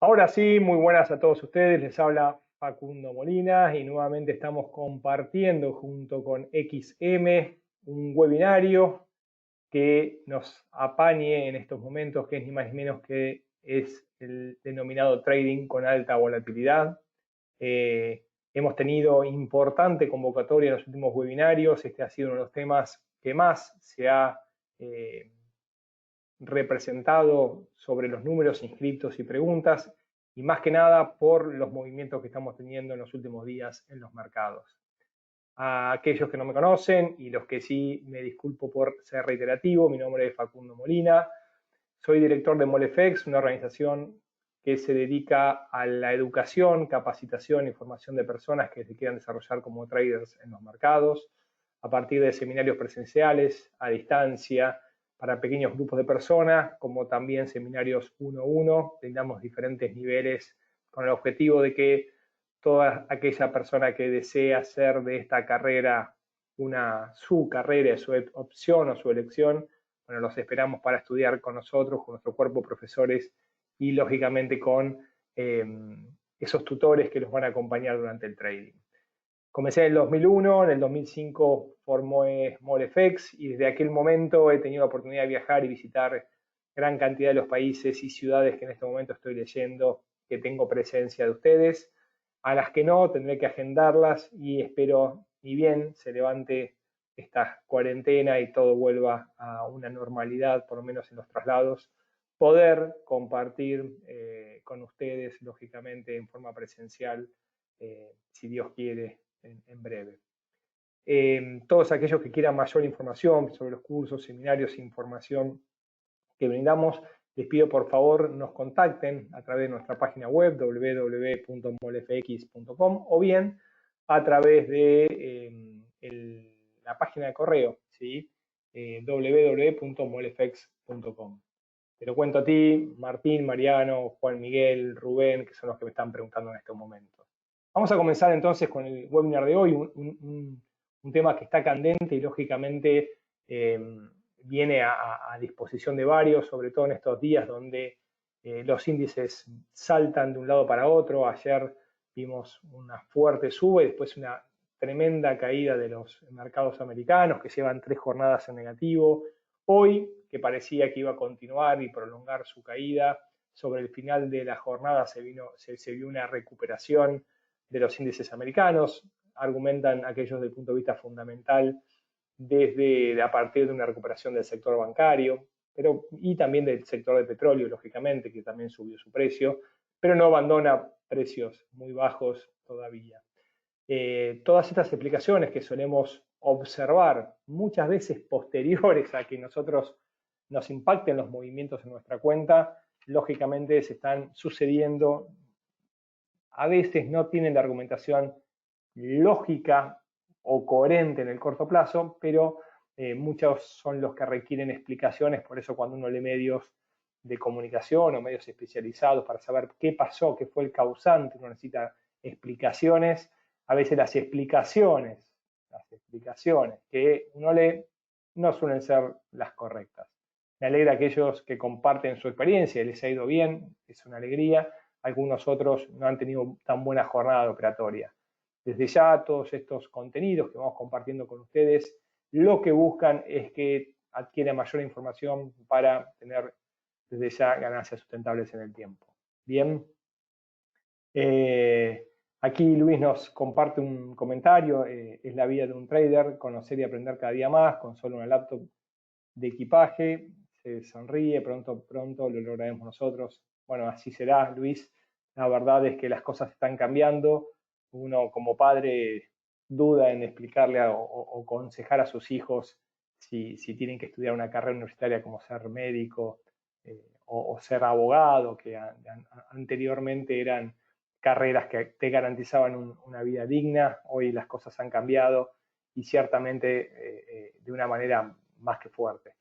Ahora sí, muy buenas a todos ustedes, les habla Facundo Molina y nuevamente estamos compartiendo junto con XM un webinario que nos apañe en estos momentos, que es ni más ni menos que es el denominado trading con alta volatilidad. Hemos tenido importante convocatoria en los últimos webinarios, este ha sido uno de los temas que más se ha representado sobre los números inscritos y preguntas, y más que nada por los movimientos que estamos teniendo en los últimos días en los mercados. A aquellos que no me conocen y los que sí, me disculpo por ser reiterativo, mi nombre es Facundo Molina, soy director de MolFX, una organización que se dedica a la educación, capacitación y formación de personas que se quieran desarrollar como traders en los mercados, a partir de seminarios presenciales, a distancia, para pequeños grupos de personas, como también seminarios 1-1, brindamos diferentes niveles con el objetivo de que toda aquella persona que desee hacer de esta carrera su carrera, su opción o su elección, bueno, los esperamos para estudiar con nosotros, con nuestro cuerpo de profesores y lógicamente con esos tutores que los van a acompañar durante el trading. Comencé en el 2001, en el 2005 formé MolFX y desde aquel momento he tenido la oportunidad de viajar y visitar gran cantidad de los países y ciudades que en este momento estoy leyendo, que tengo presencia de ustedes. A las que no, tendré que agendarlas y espero, ni bien se levante esta cuarentena y todo vuelva a una normalidad, por lo menos en los traslados, poder compartir con ustedes, lógicamente, en forma presencial, si Dios quiere, en breve. Todos aquellos que quieran mayor información sobre los cursos, seminarios, información que brindamos, les pido por favor nos contacten a través de nuestra página web www.molfx.com o bien a través de la página de correo, ¿sí? www.molfx.com. Te lo cuento a ti, Martín, Mariano, Juan Miguel, Rubén, que son los que me están preguntando en este momento. Vamos a comenzar entonces con el webinar de hoy, un tema que está candente y lógicamente viene a disposición de varios, sobre todo en estos días donde los índices saltan de un lado para otro. Ayer vimos una fuerte suba y después una tremenda caída de los mercados americanos que llevan 3 jornadas en negativo. Hoy, que parecía que iba a continuar y prolongar su caída, sobre el final de la jornada se vio una recuperación de los índices americanos. Argumentan aquellos desde el punto de vista fundamental desde a partir de una recuperación del sector bancario, y también del sector de petróleo, lógicamente, que también subió su precio, pero no abandona precios muy bajos todavía. Todas estas explicaciones que solemos observar, muchas veces posteriores a que nosotros nos impacten los movimientos en nuestra cuenta, lógicamente se están sucediendo. A veces no tienen la argumentación lógica o coherente en el corto plazo, pero muchos son los que requieren explicaciones. Por eso cuando uno lee medios de comunicación o medios especializados para saber qué pasó, qué fue el causante, uno necesita explicaciones. A veces las explicaciones que uno lee no suelen ser las correctas. Me alegra aquellos que comparten su experiencia y les ha ido bien, es una alegría. Algunos otros no han tenido tan buena jornada operatoria. Desde ya, todos estos contenidos que vamos compartiendo con ustedes, lo que buscan es que adquieran mayor información para tener desde ya ganancias sustentables en el tiempo. Bien. Aquí Luis nos comparte un comentario, es la vida de un trader, conocer y aprender cada día más con solo una laptop de equipaje, se sonríe, pronto lo lograremos nosotros. Bueno, así será, Luis. La verdad es que las cosas están cambiando. Uno como padre duda en explicarle o aconsejar a sus hijos si tienen que estudiar una carrera universitaria como ser médico o ser abogado, que anteriormente eran carreras que te garantizaban una vida digna. Hoy las cosas han cambiado y ciertamente de una manera más que fuerte.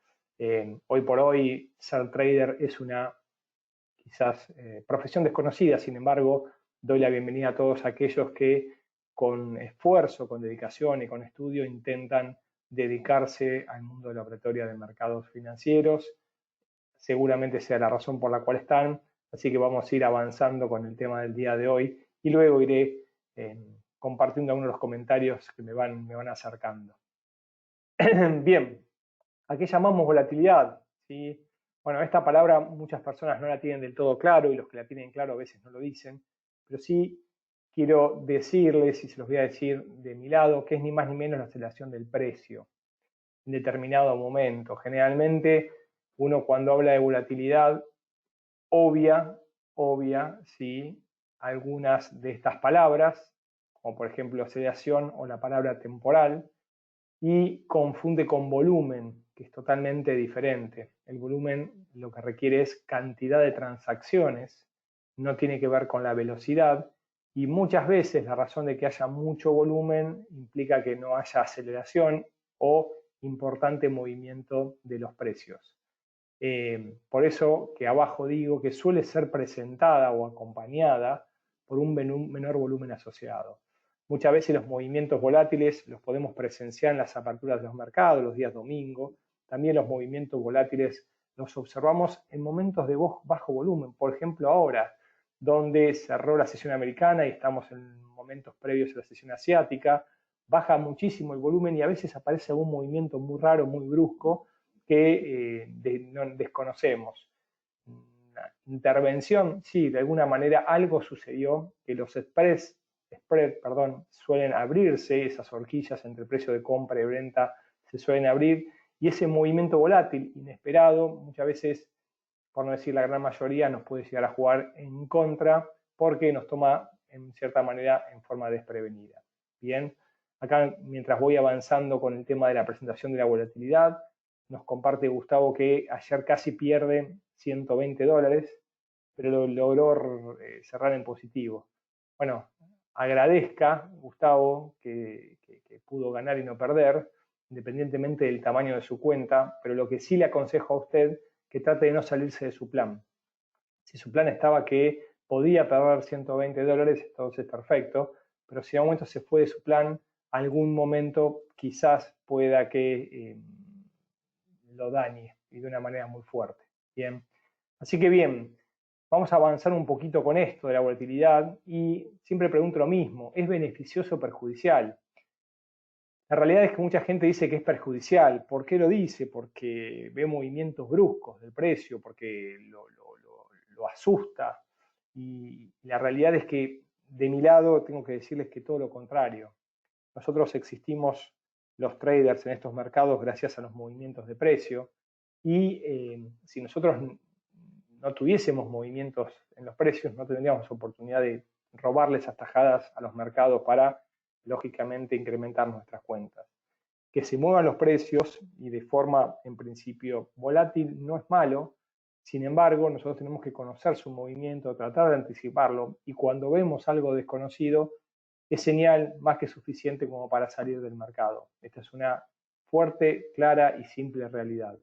Hoy por hoy ser trader es una quizás profesión desconocida, sin embargo doy la bienvenida a todos aquellos que con esfuerzo, con dedicación y con estudio intentan dedicarse al mundo de la operatoria de mercados financieros. Seguramente sea la razón por la cual están, Así que vamos a ir avanzando con el tema del día de hoy y luego iré compartiendo algunos de los comentarios que me van acercando. Bien, ¿a qué llamamos volatilidad? ¿Sí? Bueno, esta palabra muchas personas no la tienen del todo claro y los que la tienen claro a veces no lo dicen, pero sí quiero decirles, y se los voy a decir de mi lado, que es ni más ni menos la aceleración del precio en determinado momento. Generalmente uno cuando habla de volatilidad obvia, ¿sí? Algunas de estas palabras, como por ejemplo aceleración o la palabra temporal, y confunde con volumen, que es totalmente diferente. El volumen lo que requiere es cantidad de transacciones, no tiene que ver con la velocidad, y muchas veces la razón de que haya mucho volumen implica que no haya aceleración o importante movimiento de los precios. Por eso que abajo digo que suele ser presentada o acompañada por un menor volumen asociado. Muchas veces los movimientos volátiles los podemos presenciar en las aperturas de los mercados, los días domingo. También los movimientos volátiles los observamos en momentos de bajo volumen. Por ejemplo, ahora, donde cerró la sesión americana y estamos en momentos previos a la sesión asiática, baja muchísimo el volumen y a veces aparece algún movimiento muy raro, muy brusco, que desconocemos. Una intervención, sí, de alguna manera algo sucedió, que los spread, suelen abrirse, esas horquillas entre el precio de compra y venta se suelen abrir, y ese movimiento volátil, inesperado, muchas veces, por no decir la gran mayoría, nos puede llegar a jugar en contra, porque nos toma en cierta manera en forma desprevenida. Bien, acá mientras voy avanzando con el tema de la presentación de la volatilidad, nos comparte Gustavo que ayer casi pierde $120, pero lo logró cerrar en positivo. Bueno, agradezca, Gustavo, que pudo ganar y no perder, independientemente del tamaño de su cuenta, pero lo que sí le aconsejo a usted, que trate de no salirse de su plan. Si su plan estaba que podía perder $120, entonces perfecto, pero si a un momento se fue de su plan, algún momento quizás pueda que lo dañe y de una manera muy fuerte. Bien, así que bien, vamos a avanzar un poquito con esto de la volatilidad y siempre pregunto lo mismo, ¿es beneficioso o perjudicial? La realidad es que mucha gente dice que es perjudicial. ¿Por qué lo dice? Porque ve movimientos bruscos del precio, porque lo asusta. Y la realidad es que de mi lado tengo que decirles que todo lo contrario. Nosotros existimos los traders en estos mercados gracias a los movimientos de precio y si nosotros no tuviésemos movimientos en los precios, no tendríamos oportunidad de robarles esas tajadas a los mercados para, lógicamente, incrementar nuestras cuentas. Que se muevan los precios y de forma, en principio, volátil no es malo. Sin embargo, nosotros tenemos que conocer su movimiento, tratar de anticiparlo y cuando vemos algo desconocido, es señal más que suficiente como para salir del mercado. Esta es una fuerte, clara y simple realidad.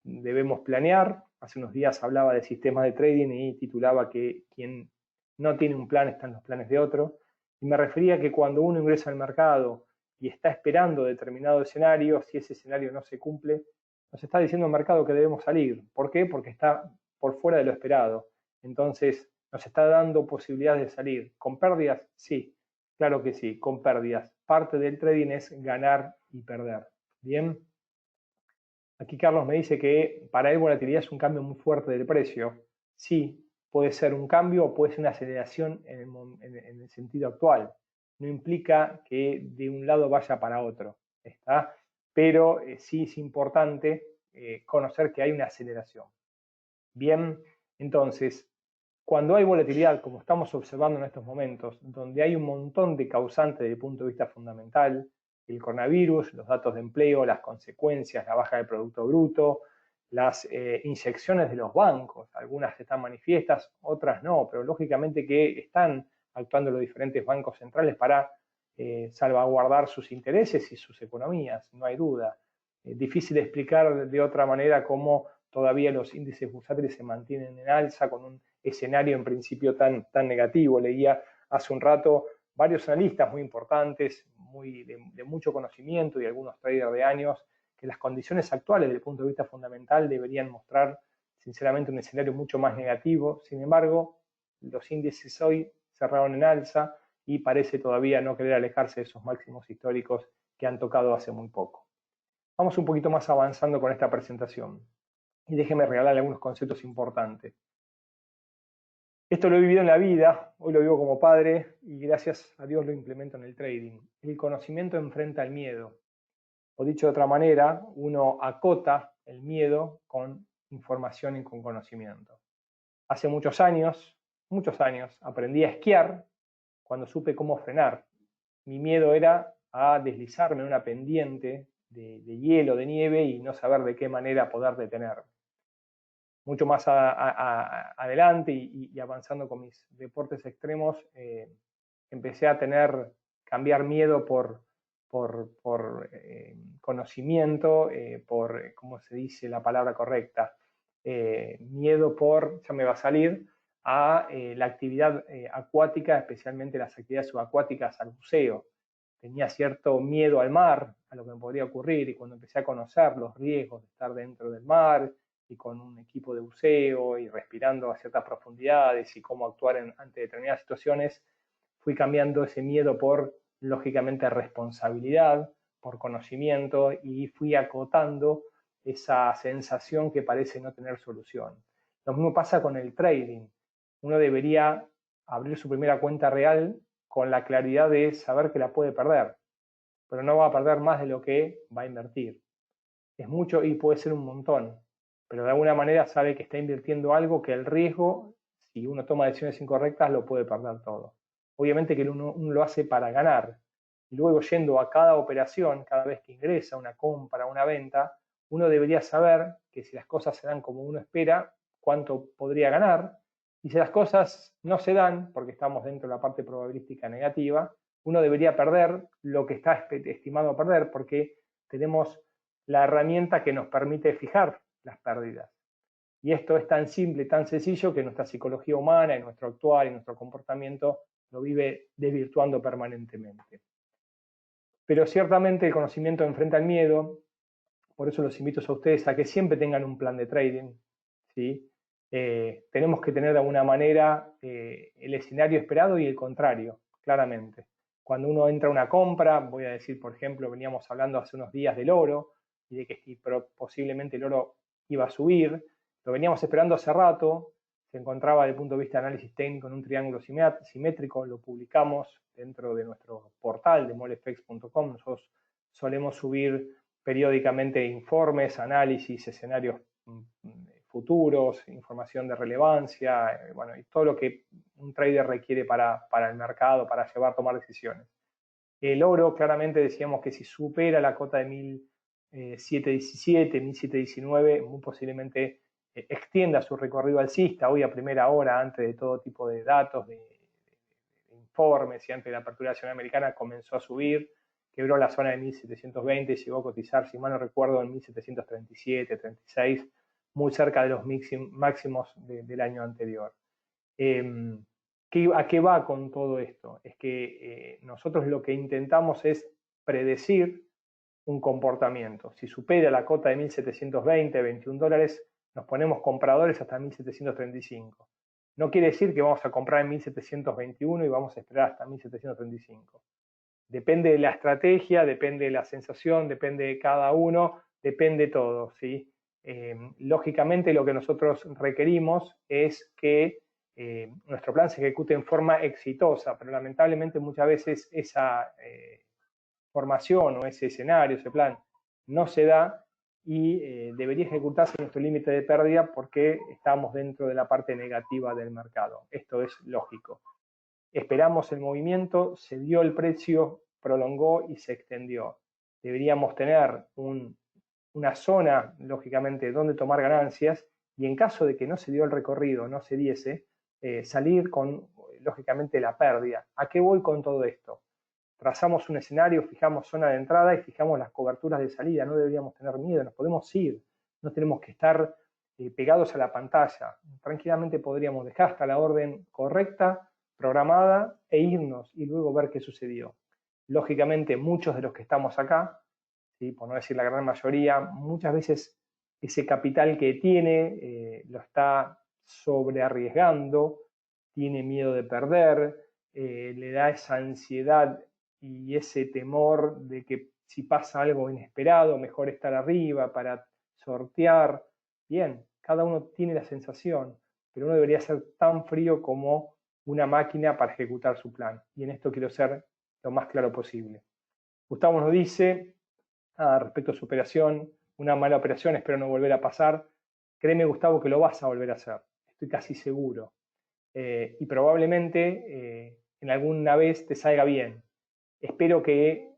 Debemos planear. Hace unos días hablaba de sistemas de trading y titulaba que quien no tiene un plan está en los planes de otro. Y me refería a que cuando uno ingresa al mercado y está esperando determinado escenario, si ese escenario no se cumple, nos está diciendo el mercado que debemos salir. ¿Por qué? Porque está por fuera de lo esperado. Entonces, nos está dando posibilidades de salir. ¿Con pérdidas? Sí, claro que sí, con pérdidas. Parte del trading es ganar y perder. Bien. Aquí Carlos me dice que para él volatilidad es un cambio muy fuerte del precio. Sí, puede ser un cambio o puede ser una aceleración en el sentido actual. No implica que de un lado vaya para otro, ¿está? Pero sí es importante conocer que hay una aceleración. Bien, entonces, cuando hay volatilidad, como estamos observando en estos momentos, donde hay un montón de causantes desde el punto de vista fundamental, el coronavirus, los datos de empleo, las consecuencias, la baja del Producto Bruto, las inyecciones de los bancos, algunas están manifiestas, otras no, pero lógicamente que están actuando los diferentes bancos centrales para salvaguardar sus intereses y sus economías, no hay duda. Difícil de explicar de otra manera cómo todavía los índices bursátiles se mantienen en alza con un escenario en principio tan negativo. Leía hace un rato varios analistas muy importantes, de mucho conocimiento y algunos traders de años, que las condiciones actuales desde el punto de vista fundamental deberían mostrar sinceramente un escenario mucho más negativo. Sin embargo, los índices hoy cerraron en alza y parece todavía no querer alejarse de esos máximos históricos que han tocado hace muy poco. Vamos un poquito más avanzando con esta presentación y déjenme regalar algunos conceptos importantes. Esto lo he vivido en la vida, hoy lo vivo como padre y gracias a Dios lo implemento en el trading. El conocimiento enfrenta el miedo. O dicho de otra manera, uno acota el miedo con información y con conocimiento. Hace muchos años, aprendí a esquiar cuando supe cómo frenar. Mi miedo era a deslizarme en una pendiente de hielo, de nieve y no saber de qué manera poder detenerme. Mucho más adelante y avanzando con mis deportes extremos, empecé a cambiar miedo por conocimiento, por, ¿cómo se dice la palabra correcta? Miedo por, ya me va a salir, a la actividad acuática, especialmente las actividades subacuáticas, al buceo. Tenía cierto miedo al mar, a lo que me podría ocurrir, y cuando empecé a conocer los riesgos de estar dentro del mar, y con un equipo de buceo, y respirando a ciertas profundidades, y cómo actuar ante determinadas situaciones, fui cambiando ese miedo por, lógicamente, responsabilidad, por conocimiento, y fui acotando esa sensación que parece no tener solución. Lo mismo pasa con el trading. Uno debería abrir su primera cuenta real con la claridad de saber que la puede perder, pero no va a perder más de lo que va a invertir. Es mucho y puede ser un montón, pero de alguna manera sabe que está invirtiendo algo que el riesgo, si uno toma decisiones incorrectas, lo puede perder todo. Obviamente que uno lo hace para ganar, y luego yendo a cada operación, cada vez que ingresa una compra, una venta, uno debería saber que si las cosas se dan como uno espera, cuánto podría ganar, y si las cosas no se dan, porque estamos dentro de la parte probabilística negativa, uno debería perder lo que está estimado a perder, porque tenemos la herramienta que nos permite fijar las pérdidas. Y esto es tan simple, tan sencillo, que nuestra psicología humana, y nuestro actuar y nuestro comportamiento lo vive desvirtuando permanentemente. Pero ciertamente el conocimiento enfrenta al miedo, por eso los invito a ustedes a que siempre tengan un plan de trading, ¿sí? Tenemos que tener de alguna manera el escenario esperado y el contrario, claramente. Cuando uno entra a una compra, voy a decir, por ejemplo, veníamos hablando hace unos días del oro, y de que posiblemente el oro iba a subir, lo veníamos esperando hace rato, se encontraba desde el punto de vista de análisis técnico en un triángulo simétrico, lo publicamos dentro de nuestro portal de molefx.com. Nosotros solemos subir periódicamente informes, análisis, escenarios futuros, información de relevancia, bueno, y todo lo que un trader requiere para el mercado, para tomar decisiones. El oro, claramente decíamos que si supera la cota de 1717, 1719, muy posiblemente extienda su recorrido alcista. Hoy a primera hora, antes de todo tipo de datos, de informes y antes de la apertura nacional americana, comenzó a subir, quebró la zona de 1720, llegó a cotizar, si mal no recuerdo, en 1737, 36, muy cerca de los máximos del año anterior. ¿A qué va con todo esto? Es que nosotros lo que intentamos es predecir un comportamiento. Si supera la cota de 1720, 21 dólares, nos ponemos compradores hasta 1735. No quiere decir que vamos a comprar en 1721 y vamos a esperar hasta 1735. Depende de la estrategia, depende de la sensación, depende de cada uno, depende de todo, ¿sí? Lógicamente lo que nosotros requerimos es que nuestro plan se ejecute en forma exitosa, pero lamentablemente muchas veces esa formación o ese escenario, ese plan, no se da y debería ejecutarse nuestro límite de pérdida porque estamos dentro de la parte negativa del mercado. Esto es lógico. Esperamos el movimiento, se dio el precio, prolongó y se extendió. Deberíamos tener una zona, lógicamente, donde tomar ganancias y en caso de que no se dio el recorrido, no se diese, salir con, lógicamente, la pérdida. ¿A qué voy con todo esto? Trazamos un escenario, fijamos zona de entrada y fijamos las coberturas de salida. No deberíamos tener miedo, nos podemos ir, no tenemos que estar pegados a la pantalla. Tranquilamente podríamos dejar hasta la orden correcta, programada, e irnos y luego ver qué sucedió. Lógicamente, muchos de los que estamos acá, ¿sí? Por no decir la gran mayoría, muchas veces ese capital que tiene lo está sobrearriesgando, tiene miedo de perder, le da esa ansiedad y ese temor de que si pasa algo inesperado, mejor estar arriba para sortear. Bien, cada uno tiene la sensación, pero uno debería ser tan frío como una máquina para ejecutar su plan. Y en esto quiero ser lo más claro posible. Gustavo nos dice, respecto a su operación, una mala operación, espero no volver a pasar. Créeme, Gustavo, que lo vas a volver a hacer. Estoy casi seguro. Y probablemente en alguna vez te salga bien. Espero que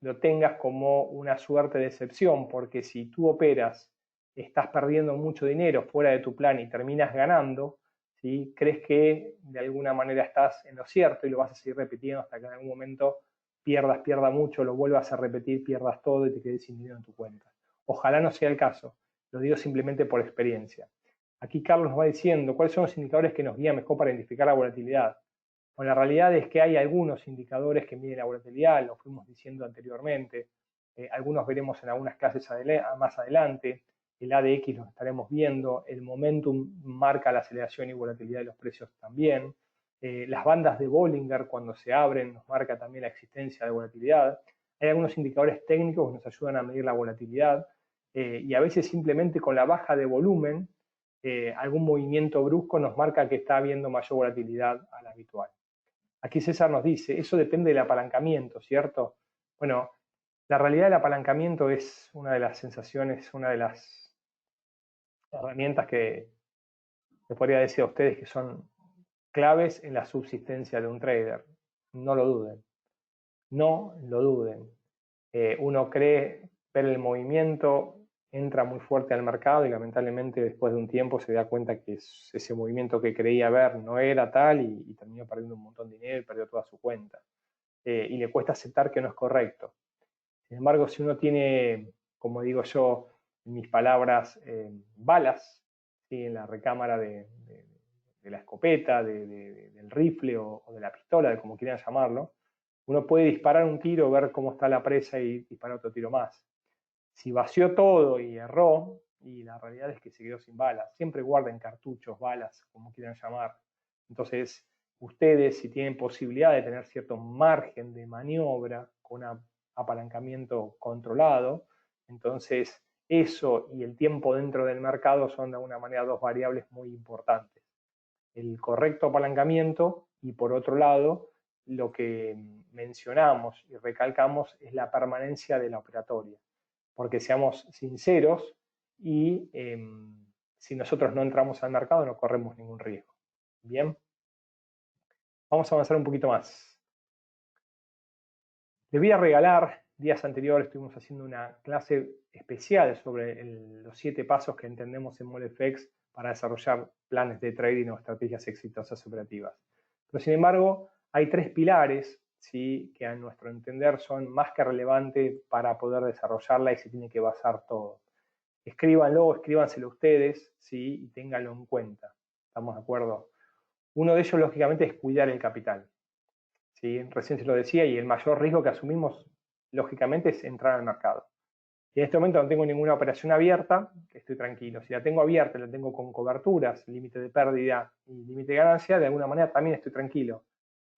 lo tengas como una suerte de excepción, porque si tú operas, estás perdiendo mucho dinero fuera de tu plan y terminas ganando, ¿sí? Crees que de alguna manera estás en lo cierto y lo vas a seguir repitiendo hasta que en algún momento pierda mucho, lo vuelvas a repetir, pierdas todo y te quedes sin dinero en tu cuenta. Ojalá no sea el caso, lo digo simplemente por experiencia. Aquí Carlos nos va diciendo cuáles son los indicadores que nos guían mejor para identificar la volatilidad. Bueno, la realidad es que hay algunos indicadores que miden la volatilidad, lo fuimos diciendo anteriormente, algunos veremos en algunas clases más adelante, el ADX lo estaremos viendo, el momentum marca la aceleración y volatilidad de los precios también, las bandas de Bollinger cuando se abren nos marca también la existencia de volatilidad, hay algunos indicadores técnicos que nos ayudan a medir la volatilidad y a veces simplemente con la baja de volumen, algún movimiento brusco nos marca que está habiendo mayor volatilidad a la habitual. Aquí César nos dice, eso depende del apalancamiento, ¿cierto? Bueno, la realidad del apalancamiento es una de las sensaciones, una de las herramientas que les podría decir a ustedes que son claves en la subsistencia de un trader. No lo duden. No lo duden. Uno cree ver el movimiento, entra muy fuerte al mercado y lamentablemente después de un tiempo se da cuenta que ese movimiento que creía ver no era tal y terminó perdiendo un montón de dinero y perdió toda su cuenta. Y le cuesta aceptar que no es correcto. Sin embargo, si uno tiene, como digo yo, en mis palabras, balas, ¿sí? En la recámara de la escopeta, del rifle o de la pistola, de como quieran llamarlo, uno puede disparar un tiro, ver cómo está la presa y disparar otro tiro más. Si vació todo y erró, y la realidad es que se quedó sin balas, siempre guarden cartuchos, balas, como quieran llamar. Entonces, ustedes, si tienen posibilidad de tener cierto margen de maniobra con un apalancamiento controlado, entonces eso y el tiempo dentro del mercado son de alguna manera dos variables muy importantes. El correcto apalancamiento y por otro lado, lo que mencionamos y recalcamos es la permanencia de la operatoria. Porque seamos sinceros y si nosotros no entramos al mercado no corremos ningún riesgo. Bien, vamos a avanzar un poquito más. Les voy a regalar, días anteriores estuvimos haciendo una clase especial sobre los 7 pasos que entendemos en MoleFX para desarrollar planes de trading o estrategias exitosas operativas. Pero sin embargo, hay 3 pilares, ¿sí?, que a nuestro entender son más que relevantes para poder desarrollarla y se tiene que basar todo. Escríbanlo, escríbanselo ustedes, ¿sí?, y ténganlo en cuenta. ¿Estamos de acuerdo? Uno de ellos, lógicamente, es cuidar el capital. ¿Sí? Recién se lo decía, y el mayor riesgo que asumimos, lógicamente, es entrar al mercado. Y en este momento no tengo ninguna operación abierta, estoy tranquilo. Si la tengo abierta, la tengo con coberturas, límite de pérdida y límite de ganancia, de alguna manera también estoy tranquilo.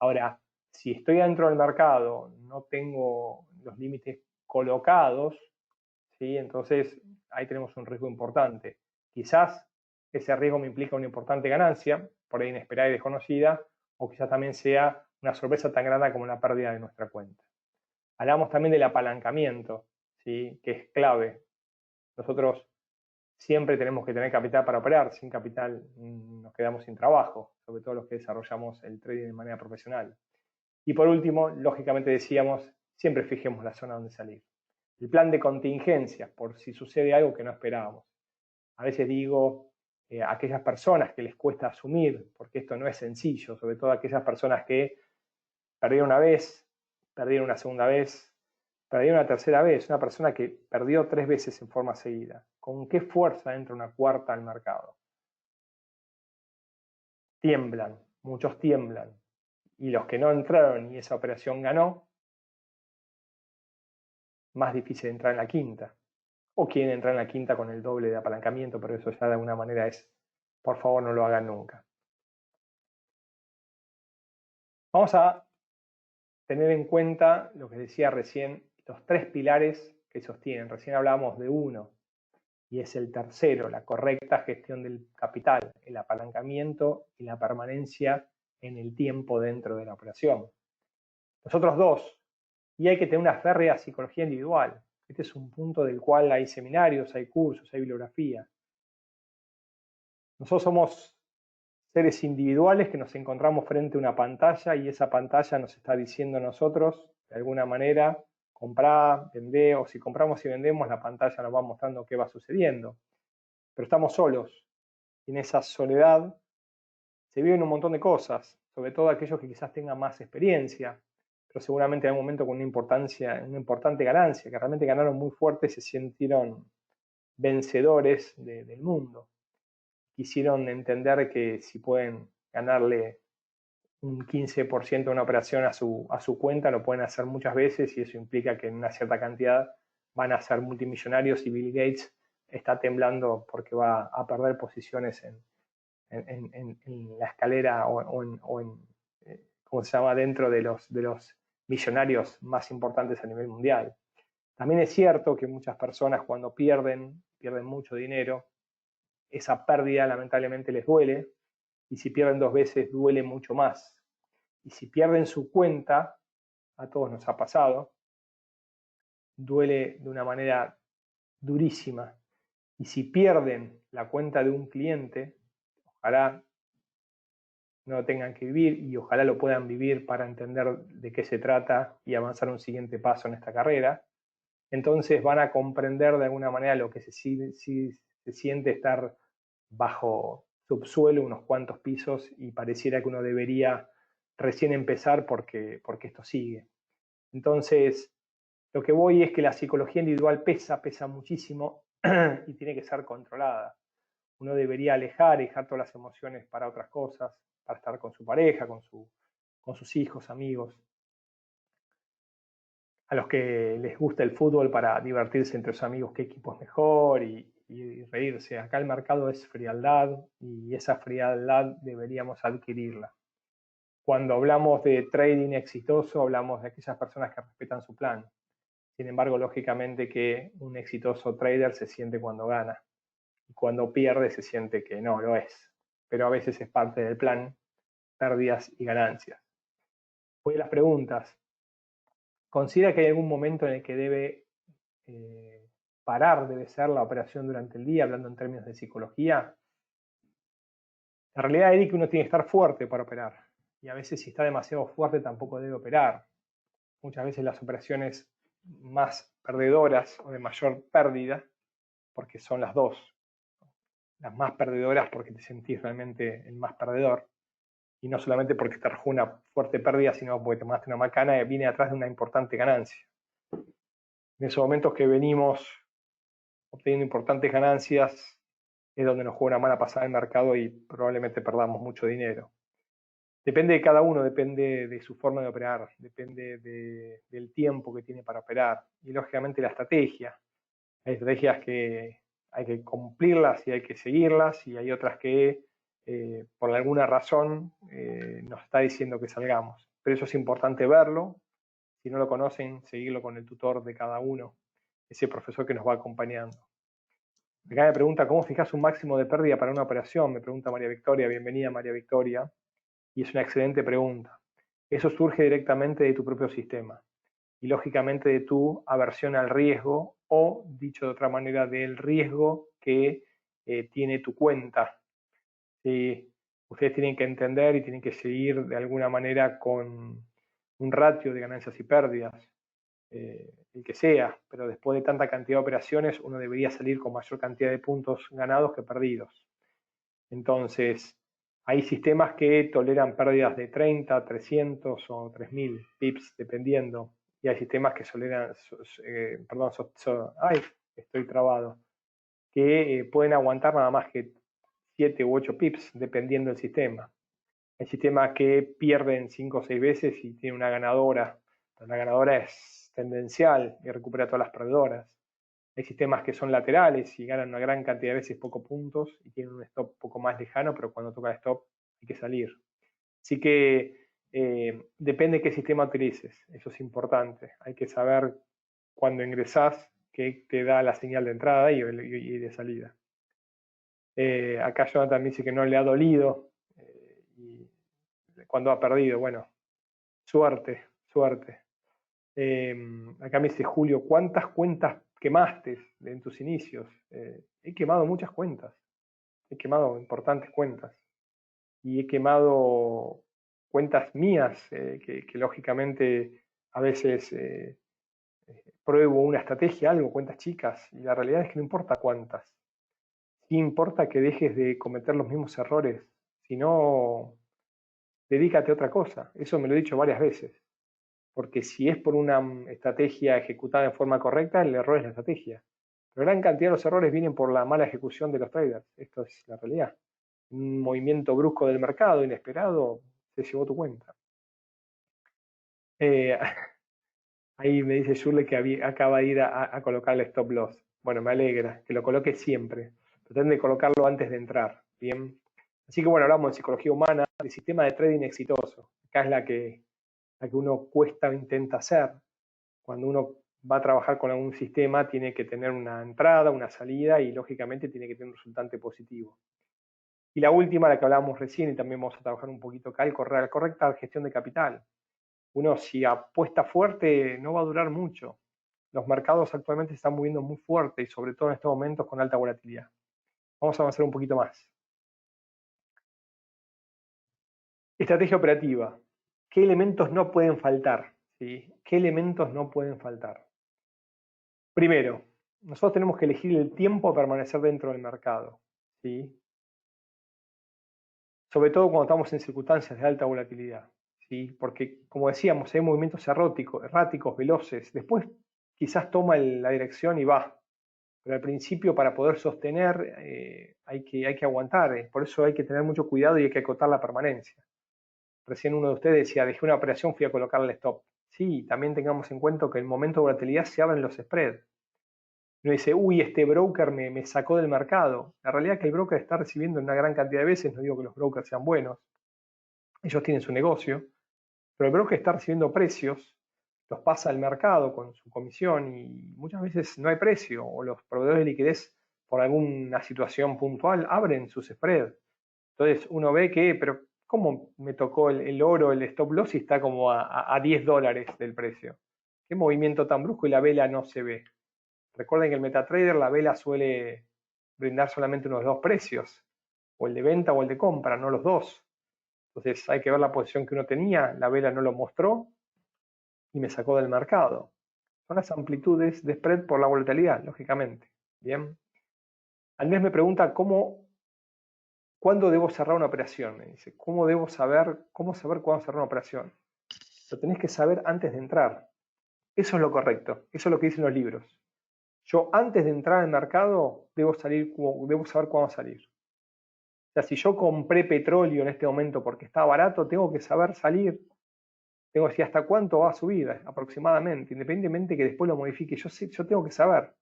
Ahora, si estoy dentro del mercado, no tengo los límites colocados, ¿sí?, entonces ahí tenemos un riesgo importante. Quizás ese riesgo me implica una importante ganancia, por ahí inesperada y desconocida, o quizás también sea una sorpresa tan grande como la pérdida de nuestra cuenta. Hablamos también del apalancamiento, ¿sí?, que es clave. Nosotros siempre tenemos que tener capital para operar, sin capital nos quedamos sin trabajo, sobre todo los que desarrollamos el trading de manera profesional. Y por último, lógicamente decíamos, siempre fijemos la zona donde salir. El plan de contingencias, por si sucede algo que no esperábamos. A veces digo, a aquellas personas que les cuesta asumir, porque esto no es sencillo, sobre todo aquellas personas que perdieron una vez, perdieron una segunda vez, perdieron una tercera vez, una persona que perdió 3 veces en forma seguida. ¿Con qué fuerza entra una cuarta al mercado? Tiemblan, muchos tiemblan. Y los que no entraron y esa operación ganó, más difícil de entrar en la quinta. o quieren entrar en la quinta con el doble de apalancamiento, pero eso ya de alguna manera es, por favor, no lo hagan nunca. Vamos a tener en cuenta lo que decía recién, los tres pilares que sostienen. Recién hablábamos de uno, y es el tercero, la correcta gestión del capital, el apalancamiento y la permanencia en el tiempo dentro de la operación. Los otros dos, y hay que tener una férrea psicología individual. Este es un punto del cual hay seminarios, hay cursos, hay bibliografía. Nosotros somos seres individuales que nos encontramos frente a una pantalla y esa pantalla nos está diciendo a nosotros, de alguna manera, comprá, vendé, o si compramos y vendemos, la pantalla nos va mostrando qué va sucediendo. Pero estamos solos. Y en esa soledad se viven un montón de cosas, sobre todo aquellos que quizás tengan más experiencia, pero seguramente en algún momento con una importante ganancia, que realmente ganaron muy fuerte y se sintieron vencedores del mundo. Quisieron entender que si pueden ganarle un 15% de una operación a su cuenta, lo pueden hacer muchas veces y eso implica que en una cierta cantidad van a ser multimillonarios y Bill Gates está temblando porque va a perder posiciones en la escalera o en ¿cómo se llama?, dentro de los millonarios más importantes a nivel mundial. También es cierto que muchas personas cuando pierden mucho dinero, esa pérdida lamentablemente les duele, y si pierden dos veces duele mucho más. Y si pierden su cuenta, a todos nos ha pasado, duele de una manera durísima. Y si pierden la cuenta de un cliente, ojalá no lo tengan que vivir y ojalá lo puedan vivir para entender de qué se trata y avanzar un siguiente paso en esta carrera, entonces van a comprender de alguna manera lo que se siente estar bajo subsuelo unos cuantos pisos y pareciera que uno debería recién empezar porque esto sigue. Entonces, lo que voy es que la psicología individual pesa muchísimo y tiene que ser controlada. Uno debería dejar todas las emociones para otras cosas, para estar con su pareja, con sus hijos, amigos. A los que les gusta el fútbol para divertirse entre sus amigos, qué equipo es mejor y reírse. Acá el mercado es frialdad y esa frialdad deberíamos adquirirla. Cuando hablamos de trading exitoso, hablamos de aquellas personas que respetan su plan. Sin embargo, lógicamente que un exitoso trader se siente cuando gana y cuando pierde se siente que no lo es. Pero a veces es parte del plan, pérdidas y ganancias. Voy a las preguntas. ¿Considera que hay algún momento en el que debe parar, debe ser la operación durante el día, hablando en términos de psicología? En realidad, Eric, uno tiene que estar fuerte para operar. Y a veces si está demasiado fuerte tampoco debe operar. Muchas veces las operaciones más perdedoras o de mayor pérdida, porque son las dos, las más perdedoras porque te sentís realmente el más perdedor, y no solamente porque te arrojó una fuerte pérdida, sino porque te tomaste una macana y viene atrás de una importante ganancia. En esos momentos que venimos obteniendo importantes ganancias es donde nos juega una mala pasada el mercado y probablemente perdamos mucho dinero. Depende de cada uno, depende de su forma de operar, depende del tiempo que tiene para operar y lógicamente la estrategia. Hay estrategias que hay que cumplirlas y hay que seguirlas y hay otras que por alguna razón nos está diciendo que salgamos. Pero eso es importante verlo. Si no lo conocen, seguirlo con el tutor de cada uno, ese profesor que nos va acompañando. Acá me pregunta, ¿cómo fijas un máximo de pérdida para una operación? Me pregunta María Victoria. Bienvenida, María Victoria. Y es una excelente pregunta. Eso surge directamente de tu propio sistema y lógicamente de tu aversión al riesgo o, dicho de otra manera, del riesgo que tiene tu cuenta. ¿Sí? Ustedes tienen que entender y tienen que seguir de alguna manera con un ratio de ganancias y pérdidas, el que sea, pero después de tanta cantidad de operaciones uno debería salir con mayor cantidad de puntos ganados que perdidos. Entonces, hay sistemas que toleran pérdidas de 30, 300 o 3000 pips, dependiendo. Y hay sistemas que estoy trabado, que pueden aguantar nada más que 7 u 8 pips, dependiendo del sistema. Hay sistemas que pierden 5 o 6 veces y tienen una ganadora. Pero la ganadora es tendencial y recupera todas las perdedoras. Hay sistemas que son laterales y ganan una gran cantidad de veces pocos puntos y tienen un stop un poco más lejano, pero cuando toca el stop hay que salir. Así que depende de qué sistema utilices, eso es importante. Hay que saber cuando ingresás qué te da la señal de entrada y de salida. Acá Jonathan me dice que no le ha dolido y cuando ha perdido, bueno, suerte, suerte. Acá me dice Julio, ¿cuántas cuentas quemaste en tus inicios? He quemado muchas cuentas, he quemado importantes cuentas y he quemado cuentas mías que lógicamente a veces pruebo una estrategia, algo, cuentas chicas, y la realidad es que no importa cuántas, sí importa que dejes de cometer los mismos errores, si no, dedícate a otra cosa, eso me lo he dicho varias veces. Porque si es por una estrategia ejecutada en forma correcta, el error es la estrategia. Pero gran cantidad de los errores vienen por la mala ejecución de los traders. Esto es la realidad. Un movimiento brusco del mercado, inesperado, se llevó tu cuenta. Ahí me dice Shirley que acaba de ir a colocar el stop loss. Bueno, me alegra que lo coloque siempre. Pretende colocarlo antes de entrar. Bien. Así que bueno, hablamos de psicología humana, de sistema de trading exitoso. Acá es la que uno cuesta o intenta hacer. Cuando uno va a trabajar con algún sistema, tiene que tener una entrada, una salida y lógicamente tiene que tener un resultante positivo. Y la última, la que hablábamos recién, y también vamos a trabajar un poquito acá, la correcta gestión de capital. Uno si apuesta fuerte no va a durar mucho. Los mercados actualmente se están moviendo muy fuerte y sobre todo en estos momentos con alta volatilidad. Vamos a avanzar un poquito más. Estrategia operativa. ¿Qué elementos no pueden faltar? ¿Sí? ¿Qué elementos no pueden faltar? Primero, nosotros tenemos que elegir el tiempo a permanecer dentro del mercado, ¿sí? Sobre todo cuando estamos en circunstancias de alta volatilidad, ¿sí? Porque, como decíamos, hay movimientos erráticos, veloces. Después quizás toma la dirección y va. Pero al principio, para poder sostener, hay que aguantar. Por eso hay que tener mucho cuidado y hay que acotar la permanencia. Recién uno de ustedes decía, dejé una operación, fui a colocarle stop. Sí, también tengamos en cuenta que en el momento de volatilidad se abren los spreads. Uno dice, uy, este broker me sacó del mercado. La realidad es que el broker está recibiendo una gran cantidad de veces, no digo que los brokers sean buenos, ellos tienen su negocio, pero el broker está recibiendo precios, los pasa al mercado con su comisión y muchas veces no hay precio, o los proveedores de liquidez por alguna situación puntual abren sus spreads. Entonces uno ve que, pero ¿cómo me tocó el oro, el stop loss y está como a $10 del precio? ¿Qué movimiento tan brusco y la vela no se ve? Recuerden que el MetaTrader la vela suele brindar solamente unos dos precios, o el de venta o el de compra, no los dos. Entonces hay que ver la posición que uno tenía, la vela no lo mostró y me sacó del mercado. Son las amplitudes de spread por la volatilidad, lógicamente. Bien. Andrés me pregunta cuándo debo cerrar una operación. Me dice, ¿cómo saber cuándo cerrar una operación? Lo tenés que saber antes de entrar. Eso es lo correcto, eso es lo que dicen los libros. Yo antes de entrar al mercado debo saber cuándo salir. O sea, si yo compré petróleo en este momento porque está barato, tengo que saber salir. Tengo que decir hasta cuánto va a subir aproximadamente, independientemente que después lo modifique. Yo tengo que saber.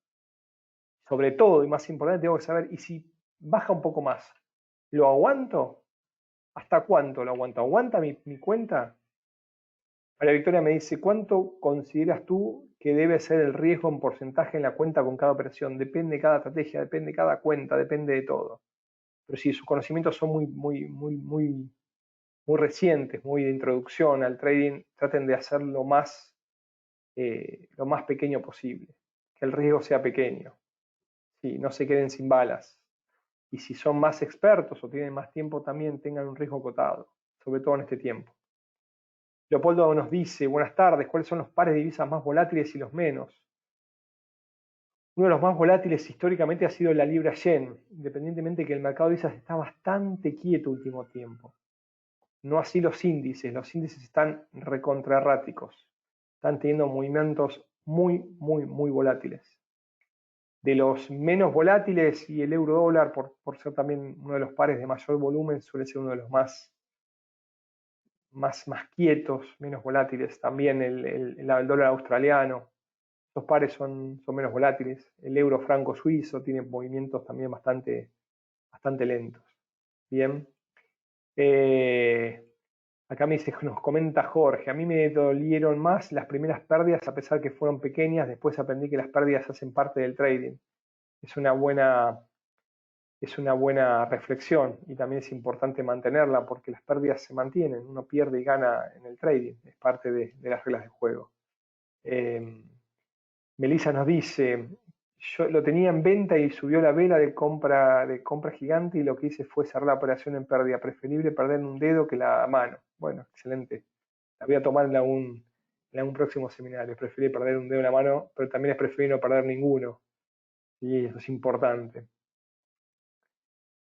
Sobre todo, y más importante, tengo que saber, y si baja un poco más, ¿lo aguanto? ¿Hasta cuánto lo aguanto? ¿Aguanta mi cuenta? María Victoria me dice, ¿cuánto consideras tú que debe ser el riesgo en porcentaje en la cuenta con cada operación? Depende de cada estrategia, depende de cada cuenta, depende de todo. Pero si sus conocimientos son muy recientes, muy de introducción al trading, traten de hacer lo más pequeño posible, que el riesgo sea pequeño, ¿sí? No se queden sin balas. Y si son más expertos o tienen más tiempo, también tengan un riesgo acotado, sobre todo en este tiempo. Leopoldo nos dice, buenas tardes, ¿cuáles son los pares de divisas más volátiles y los menos? Uno de los más volátiles históricamente ha sido la libra yen, independientemente de que el mercado de divisas está bastante quieto último tiempo. No así los índices están recontrarráticos, están teniendo movimientos muy volátiles. De los menos volátiles, y el euro dólar, por ser también uno de los pares de mayor volumen, suele ser uno de los más quietos, menos volátiles. También el dólar australiano Estos pares son menos volátiles. El euro franco suizo tiene movimientos también bastante lentos. Bien. Acá nos comenta Jorge, a mí me dolieron más las primeras pérdidas a pesar que fueron pequeñas, después aprendí que las pérdidas hacen parte del trading. Es una buena reflexión y también es importante mantenerla porque las pérdidas se mantienen, uno pierde y gana en el trading, es parte de las reglas del juego. Melissa nos dice, yo lo tenía en venta y subió la vela de compra gigante y lo que hice fue cerrar la operación en pérdida. Preferible perder un dedo que la mano. Bueno, excelente. La voy a tomar en algún próximo seminario. Es preferible perder un dedo en la mano, pero también es preferible no perder ninguno. Y eso es importante.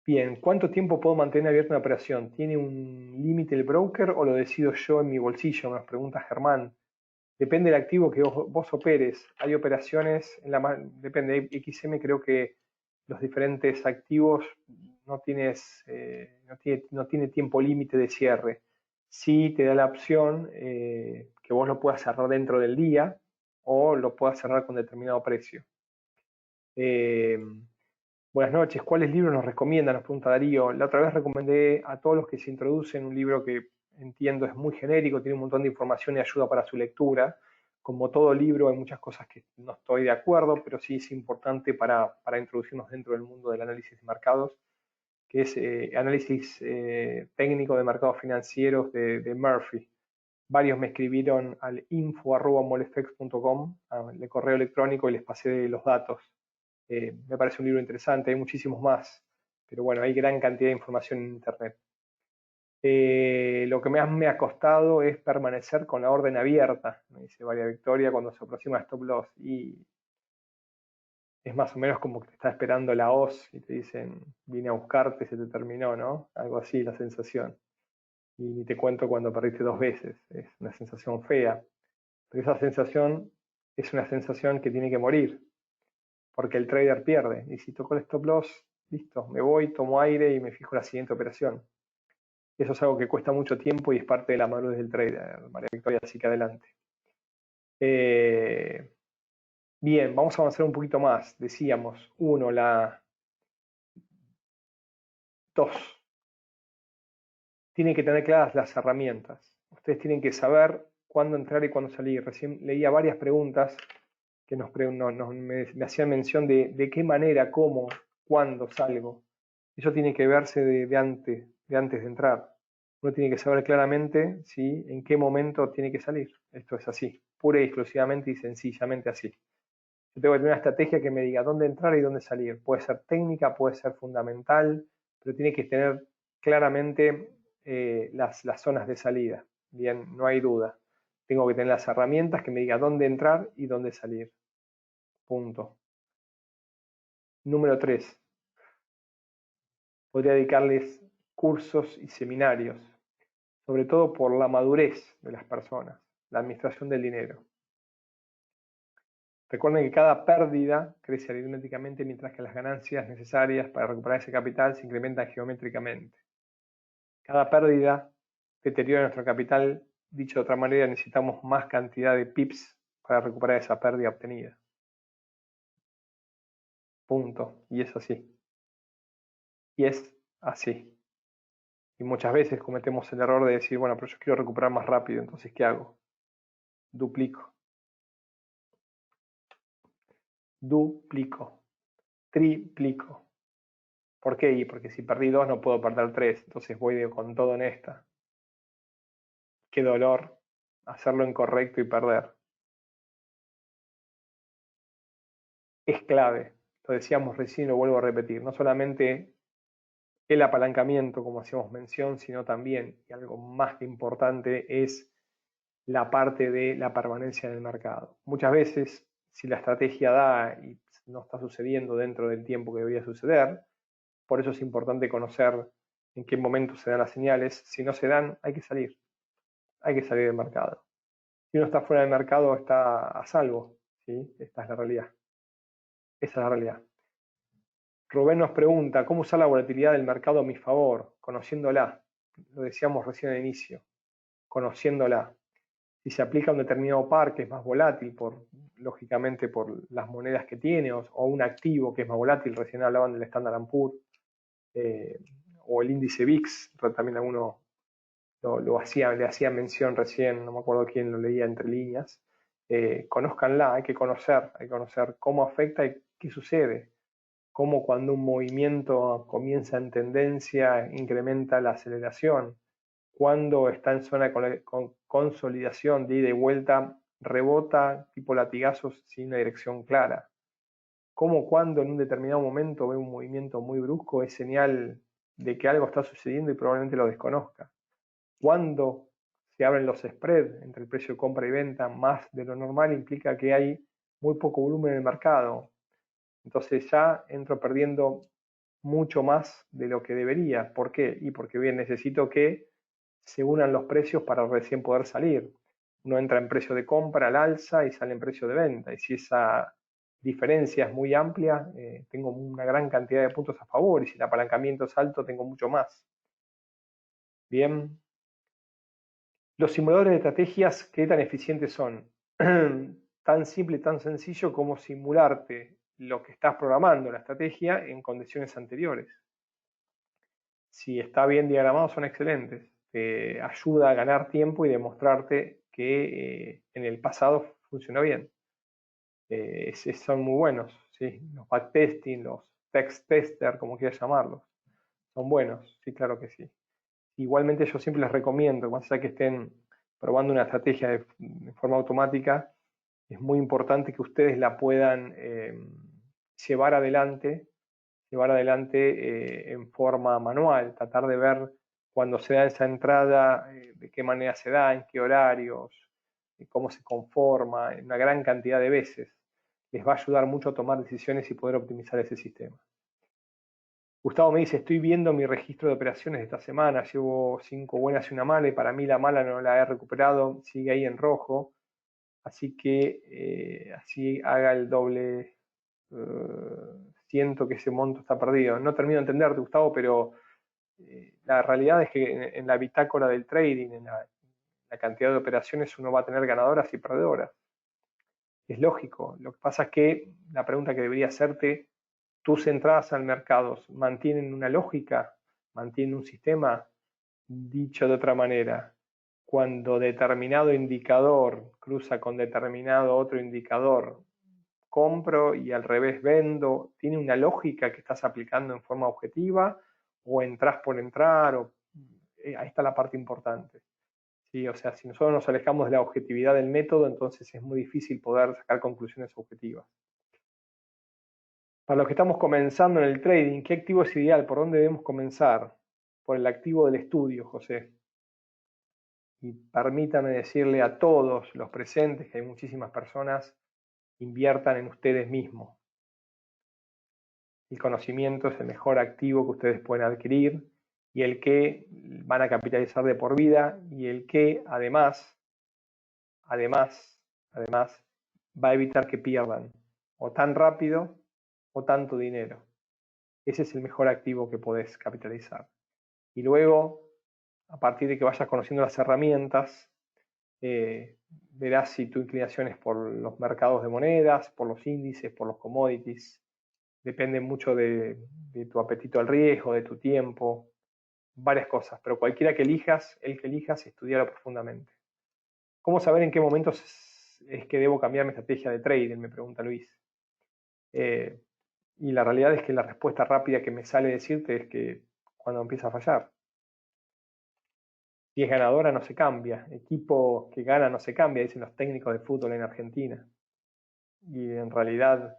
Bien, ¿cuánto tiempo puedo mantener abierta una operación? ¿Tiene un límite el broker o lo decido yo en mi bolsillo? Nos pregunta Germán. Depende del activo que vos operes. Hay operaciones, depende, XM creo que los diferentes activos no tiene tiempo límite de cierre. Sí te da la opción que vos lo puedas cerrar dentro del día o lo puedas cerrar con determinado precio. Buenas noches, ¿cuáles libros nos recomiendan? Nos pregunta Darío. La otra vez recomendé a todos los que se introducen un libro que entiendo es muy genérico, tiene un montón de información y ayuda para su lectura. Como todo libro hay muchas cosas que no estoy de acuerdo, pero sí es importante para introducirnos dentro del mundo del análisis de mercados, que es análisis técnico de mercados financieros de Murphy. Varios me escribieron al info@molefex.com, al correo electrónico, y les pasé los datos. Me parece un libro interesante, hay muchísimos más, pero bueno, hay gran cantidad de información en Internet. Lo que más me ha costado es permanecer con la orden abierta, me dice María Victoria, cuando se aproxima a stop loss, y es más o menos como que te está esperando la hoz y te dicen, vine a buscarte, se te terminó, ¿no? Algo así, la sensación. Y ni te cuento cuando perdiste 2 veces, es una sensación fea, pero esa sensación es una sensación que tiene que morir, porque el trader pierde, y si toco el stop loss, listo, me voy, tomo aire y me fijo la siguiente operación. Eso es algo que cuesta mucho tiempo y es parte de la madurez del trader, María Victoria, así que adelante. Bien, vamos a avanzar un poquito más. Decíamos, 1, 2. Tienen que tener claras las herramientas. Ustedes tienen que saber cuándo entrar y cuándo salir. Recién leía varias preguntas que me hacían mención de qué manera, cómo, cuándo salgo. Eso tiene que verse de antes de entrar. Uno tiene que saber claramente en qué momento tiene que salir. Esto es así, pura y exclusivamente y sencillamente así. Yo tengo que tener una estrategia que me diga dónde entrar y dónde salir. Puede ser técnica, puede ser fundamental, pero tiene que tener claramente las zonas de salida. Bien, no hay duda. Tengo que tener las herramientas que me digan dónde entrar y dónde salir. Punto. Número 3. Podría dedicarles cursos y seminarios, sobre todo por la madurez de las personas, la administración del dinero. Recuerden que cada pérdida crece aritméticamente mientras que las ganancias necesarias para recuperar ese capital se incrementan geométricamente. Cada pérdida deteriora nuestro capital. Dicho de otra manera, necesitamos más cantidad de pips para recuperar esa pérdida obtenida. Punto. Y es así. Y es así. Y muchas veces cometemos el error de decir, bueno, pero yo quiero recuperar más rápido, entonces ¿qué hago? Duplico. Duplico. Triplico. ¿Por qué? Porque si perdí 2 no puedo perder 3, entonces voy con todo en esta. Qué dolor hacerlo incorrecto y perder. Es clave, lo decíamos recién y lo vuelvo a repetir, no solamente el apalancamiento, como hacíamos mención, sino también, y algo más que importante, es la parte de la permanencia en el mercado. Muchas veces, si la estrategia da y no está sucediendo dentro del tiempo que debía suceder, por eso es importante conocer en qué momento se dan las señales. Si no se dan, hay que salir del mercado. Si uno está fuera del mercado, está a salvo, ¿sí? Esta es la realidad. Esa es la realidad. Rubén nos pregunta, ¿cómo usar la volatilidad del mercado a mi favor? Conociéndola. Lo decíamos recién al inicio. Conociéndola. Si se aplica a un determinado par que es más volátil, lógicamente por las monedas que tiene, o un activo que es más volátil, recién hablaban del Standard & Poor's, o el índice VIX, también alguno le hacía mención recién, no me acuerdo quién lo leía entre líneas. Conózcanla, hay que conocer cómo afecta y qué sucede, cómo cuando un movimiento comienza en tendencia incrementa la aceleración, cuando está en zona de consolidación de ida y vuelta rebota tipo latigazos sin una dirección clara, cómo cuando en un determinado momento ve un movimiento muy brusco es señal de que algo está sucediendo y probablemente lo desconozca. Cuando se abren los spreads entre el precio de compra y venta más de lo normal implica que hay muy poco volumen en el mercado. Entonces ya entro perdiendo mucho más de lo que debería. ¿Por qué? Y porque bien necesito que se unan los precios para recién poder salir. Uno entra en precio de compra al alza y sale en precio de venta. Y si esa diferencia es muy amplia, tengo una gran cantidad de puntos a favor. Y si el apalancamiento es alto, tengo mucho más. Bien. Los simuladores de estrategias, ¿qué tan eficientes son? Tan simple y tan sencillo como simularte lo que estás programando, la estrategia, en condiciones anteriores. Si está bien diagramado, son excelentes. Te ayuda a ganar tiempo y demostrarte que en el pasado funcionó bien. Son muy buenos, ¿sí? Los backtesting, los text tester, como quieras llamarlos, son buenos, sí, claro que sí. Igualmente yo siempre les recomiendo, cuando sea que estén probando una estrategia de forma automática, es muy importante que ustedes la puedan llevar adelante en forma manual, tratar de ver cuando se da esa entrada, de qué manera se da, en qué horarios, cómo se conforma, en una gran cantidad de veces. Les va a ayudar mucho a tomar decisiones y poder optimizar ese sistema. Gustavo me dice, estoy viendo mi registro de operaciones de esta semana, llevo 5 buenas y una mala, y para mí la mala no la he recuperado, sigue ahí en rojo, así que así haga el doble, siento que ese monto está perdido. No termino de entenderte, Gustavo, pero la realidad es que en la bitácora del trading, en la cantidad de operaciones, uno va a tener ganadoras y perdedoras. Es lógico. Lo que pasa es que la pregunta que debería hacerte, tus entradas al mercado mantienen una lógica, mantienen un sistema. Dicho de otra manera, cuando determinado indicador cruza con determinado otro indicador, compro y al revés vendo, ¿tiene una lógica que estás aplicando en forma objetiva o entras por entrar? Ahí está la parte importante. ¿Sí? O sea, si nosotros nos alejamos de la objetividad del método, entonces es muy difícil poder sacar conclusiones objetivas. Para los que estamos comenzando en el trading, ¿qué activo es ideal? ¿Por dónde debemos comenzar? Por el activo del estudio, José. Y permítame decirle a todos los presentes, que hay muchísimas personas, inviertan en ustedes mismos. El conocimiento es el mejor activo que ustedes pueden adquirir y el que van a capitalizar de por vida, y el que además va a evitar que pierdan o tan rápido o tanto dinero. Ese es el mejor activo que podés capitalizar. Y luego, a partir de que vayas conociendo las herramientas, verás si tu inclinación es por los mercados de monedas, por los índices, por los commodities. Depende mucho de tu apetito al riesgo, de tu tiempo, varias cosas. Pero cualquiera que elijas, estudiarlo profundamente. ¿Cómo saber en qué momentos es que debo cambiar mi estrategia de trading? Me pregunta Luis. Y la realidad es que la respuesta rápida que me sale decirte es que cuando empieza a fallar. Si es ganadora no se cambia, equipo que gana no se cambia, dicen los técnicos de fútbol en Argentina. Y en realidad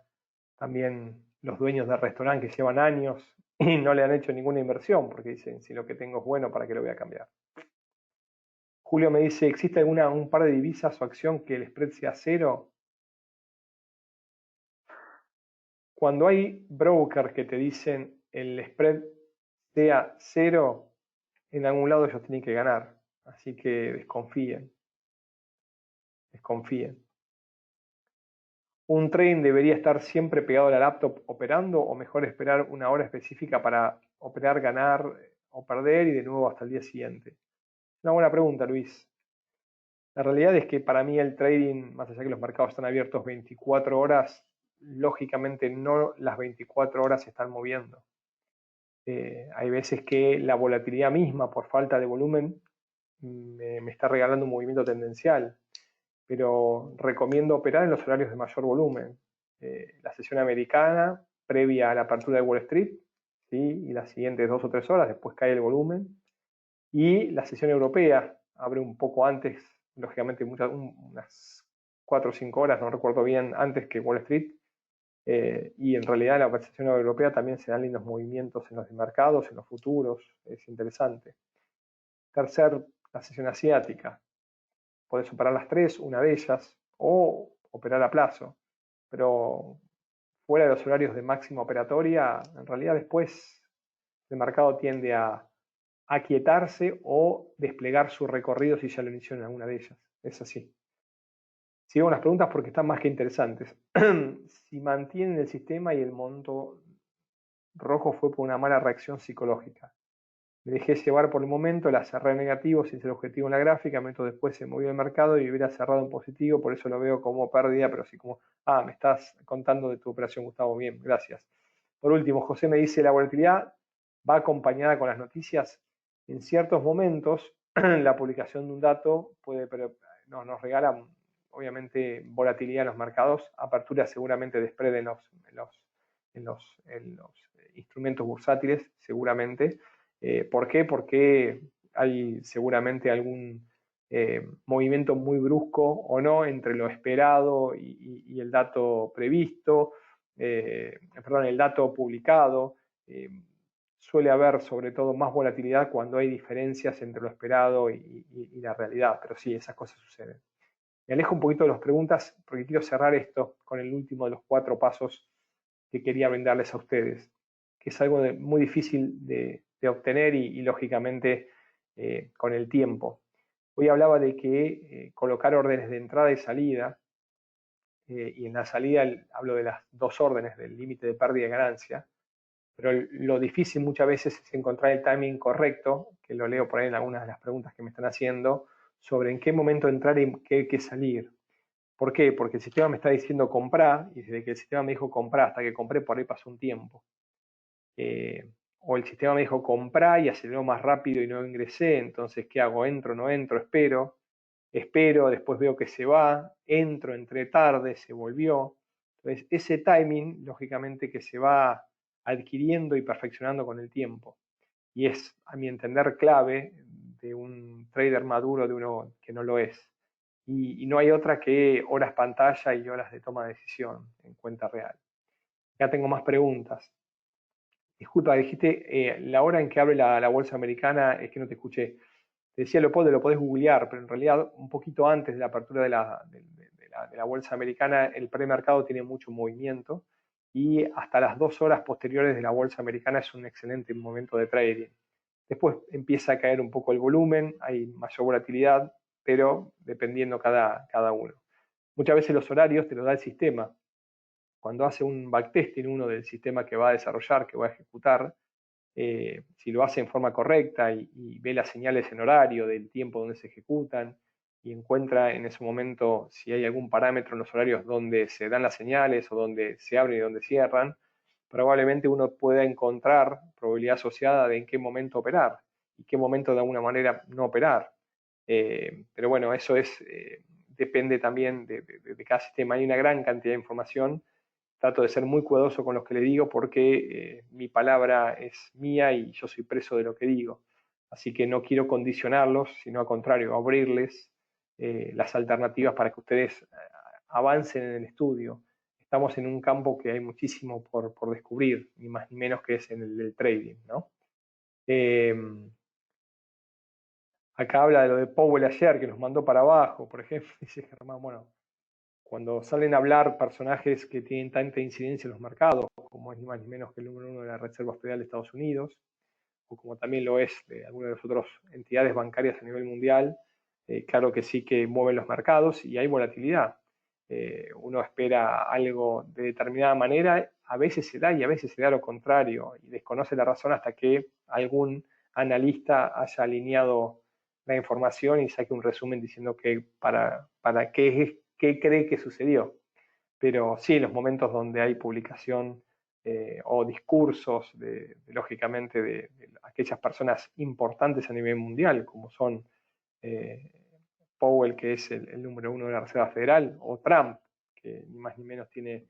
también los dueños de restaurante que llevan años y no le han hecho ninguna inversión, porque dicen, si lo que tengo es bueno, ¿para qué lo voy a cambiar? Julio me dice, ¿existe un par de divisas o acción que el spread sea cero? Cuando hay brokers que te dicen el spread sea cero, en algún lado ellos tienen que ganar. Así que desconfíen. ¿Un trading debería estar siempre pegado a la laptop operando o mejor esperar una hora específica para operar, ganar o perder y de nuevo hasta el día siguiente? Una buena pregunta, Luis. La realidad es que para mí el trading, más allá que los mercados están abiertos 24 horas, lógicamente no las 24 horas se están moviendo. Hay veces que la volatilidad misma, por falta de volumen, me está regalando un movimiento tendencial, pero recomiendo operar en los horarios de mayor volumen. La sesión americana, previa a la apertura de Wall Street, ¿sí? Y las siguientes 2 o 3 horas, después cae el volumen. Y la sesión europea abre un poco antes, lógicamente unas 4 o 5 horas, no recuerdo bien, antes que Wall Street. Y en realidad en la sesión europea también se dan lindos movimientos en los mercados, en los futuros, es interesante. Tercer, la sesión asiática. Podés operar las tres, una de ellas, o operar a plazo. Pero fuera de los horarios de máxima operatoria, en realidad después el mercado tiende a aquietarse o desplegar su recorrido si ya lo inició en alguna de ellas. Es así. Sigo unas preguntas porque están más que interesantes. Si mantienen el sistema y el monto rojo fue por una mala reacción psicológica. Me dejé llevar por el momento, la cerré en negativo sin ser objetivo en la gráfica, minutos después se movió el mercado y hubiera cerrado en positivo, por eso lo veo como pérdida, pero así como, me estás contando de tu operación, Gustavo, bien, gracias. Por último, José me dice, la volatilidad va acompañada con las noticias. En ciertos momentos, la publicación de un dato nos regala, obviamente, volatilidad en los mercados, apertura seguramente de spread en los instrumentos bursátiles, seguramente. ¿Por qué? Porque hay seguramente algún movimiento muy brusco o no entre lo esperado y el dato previsto, el dato publicado. Suele haber sobre todo más volatilidad cuando hay diferencias entre lo esperado y la realidad, pero sí, esas cosas suceden. Me alejo un poquito de las preguntas porque quiero cerrar esto con el último de los 4 pasos que quería brindarles a ustedes, que es algo muy difícil de obtener y lógicamente con el tiempo. Hoy hablaba de que colocar órdenes de entrada y salida, y en la salida hablo de las 2 órdenes del límite de pérdida y ganancia, pero lo difícil muchas veces es encontrar el timing correcto, que lo leo por ahí en algunas de las preguntas que me están haciendo, sobre en qué momento entrar y en qué salir. ¿Por qué? Porque el sistema me está diciendo comprar, y desde que el sistema me dijo comprar hasta que compré, por ahí pasó un tiempo. O el sistema me dijo comprar y aceleró más rápido y no ingresé, entonces ¿qué hago? ¿Entro, no entro? Espero, después veo que se va, entré tarde, se volvió. Entonces ese timing, lógicamente, que se va adquiriendo y perfeccionando con el tiempo. Y es, a mi entender, clave de un trader maduro de uno que no lo es. Y no hay otra que horas pantalla y horas de toma de decisión en cuenta real. Ya tengo más preguntas. Disculpa, dijiste la hora en que abre la bolsa americana, es que no te escuché. Te decía Leopoldo, lo podés googlear, pero en realidad un poquito antes de la apertura de la bolsa americana, el premercado tiene mucho movimiento y hasta las 2 horas posteriores de la bolsa americana es un excelente momento de trading. Después empieza a caer un poco el volumen, hay mayor volatilidad, pero dependiendo cada uno. Muchas veces los horarios te los da el sistema. Cuando hace un backtesting uno del sistema que va a desarrollar, que va a ejecutar, si lo hace en forma correcta y ve las señales en horario del tiempo donde se ejecutan y encuentra en ese momento si hay algún parámetro en los horarios donde se dan las señales o donde se abren y donde cierran, probablemente uno pueda encontrar probabilidad asociada de en qué momento operar y qué momento de alguna manera no operar. Pero bueno, eso depende también de cada sistema. Hay una gran cantidad de información. Trato de ser muy cuidadoso con lo que le digo porque mi palabra es mía y yo soy preso de lo que digo. Así que no quiero condicionarlos, sino al contrario, abrirles las alternativas para que ustedes avancen en el estudio. Estamos en un campo que hay muchísimo por descubrir, ni más ni menos que es en el del trading, ¿no? Acá habla de lo de Powell ayer, que nos mandó para abajo, por ejemplo, dice Germán, bueno, cuando salen a hablar personajes que tienen tanta incidencia en los mercados, como es ni más ni menos que el número 1 de la Reserva Federal de Estados Unidos, o como también lo es de algunas de las otras entidades bancarias a nivel mundial, claro que sí que mueven los mercados y hay volatilidad. Uno espera algo de determinada manera, a veces se da y a veces se da lo contrario, y desconoce la razón hasta que algún analista haya alineado la información y saque un resumen diciendo para qué cree que sucedió. Pero sí, en los momentos donde hay publicación o discursos, lógicamente, de aquellas personas importantes a nivel mundial, como son Powell, que es el número uno de la Reserva Federal, o Trump, que ni más ni menos tiene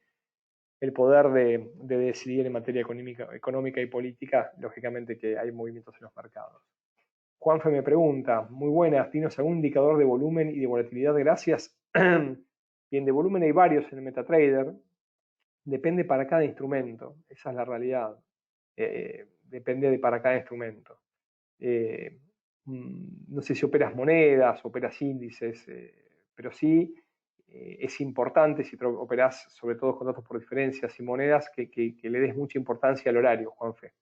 el poder de decidir en materia económica y política, lógicamente que hay movimientos en los mercados. Juanfe me pregunta, muy buenas, ¿tienes algún indicador de volumen y de volatilidad? Gracias. Bien, de volumen hay varios en el MetaTrader, depende para cada instrumento, esa es la realidad, depende para cada instrumento. No sé si operas monedas, operas índices, pero sí es importante si operás sobre todo con datos por diferencias y monedas que le des mucha importancia al horario, Juanfe.